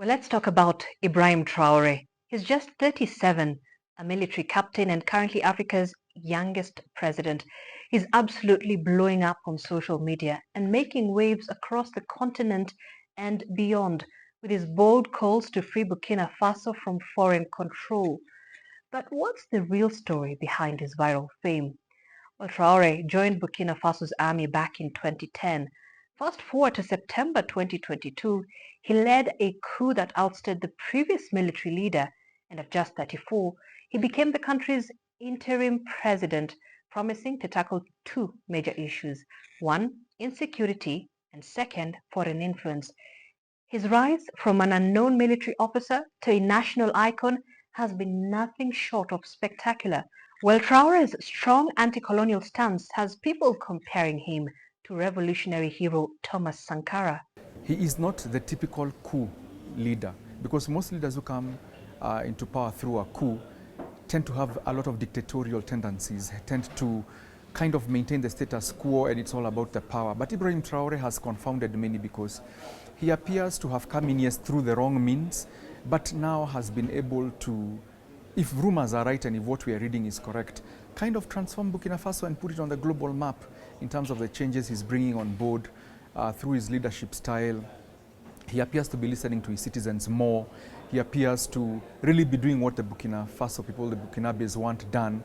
Well, let's talk about Ibrahim Traore. He's just 37, a military captain and currently Africa's youngest president. He's absolutely blowing up on social media and making waves across the continent and beyond with his bold calls to free Burkina Faso from foreign control. But what's the real story behind his viral fame? Well, Traore joined Burkina Faso's army back in 2010. Fast forward to September 2022, he led a coup that ousted the previous military leader, and at just 34, he became the country's interim president, promising to tackle two major issues. One, insecurity, and second, foreign influence. His rise from an unknown military officer to a national icon has been nothing short of spectacular. While Traore's strong anti-colonial stance has people comparing him to revolutionary hero Thomas Sankara. He is not the typical coup leader, because most leaders who come into power through a coup tend to have a lot of dictatorial tendencies, tend to kind of maintain the status quo, and it's all about the power. But Ibrahim Traore has confounded many because he appears to have come in, yes, through the wrong means, but now has been able to, if rumors are right and if what we are reading is correct, kind of transform Burkina Faso and put it on the global map in terms of the changes he's bringing on board through his leadership style. He appears to be listening to his citizens more. He appears to really be doing what the Burkina Faso people, the Burkinabes, want done.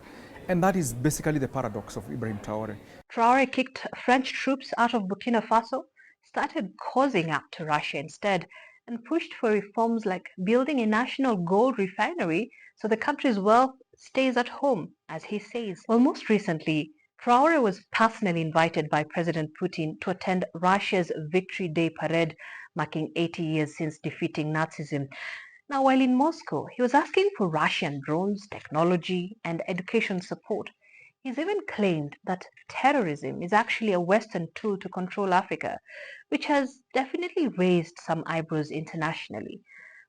And that is basically the paradox of Ibrahim Traore. Traore kicked French troops out of Burkina Faso, started causing up to Russia instead, and pushed for reforms like building a national gold refinery so the country's wealth stays at home, as he says. Well, most recently, Traore was personally invited by President Putin to attend Russia's Victory Day parade, marking 80 years since defeating Nazism. Now, while in Moscow, he was asking for Russian drones, technology, and education support. He's even claimed that terrorism is actually a Western tool to control Africa, which has definitely raised some eyebrows internationally.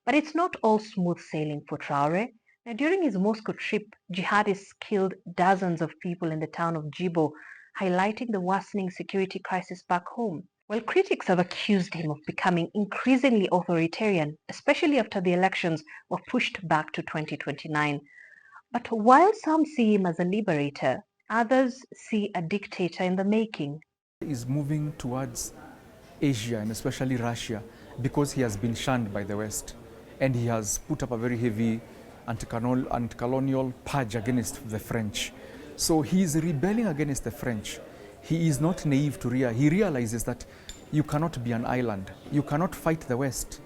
But it's not all smooth sailing for Traore. Now, during his Moscow trip, jihadists killed dozens of people in the town of Jibo, highlighting the worsening security crisis back home. Well, critics have accused him of becoming increasingly authoritarian, especially after the elections were pushed back to 2029. But while some see him as a liberator, others see a dictator in the making. He is moving towards Asia and especially Russia because he has been shunned by the West, and he has put up a very heavy anti-colonial purge against the French. So he is rebelling against the French. He is not naive to he realizes that you cannot be an island. You cannot fight the West.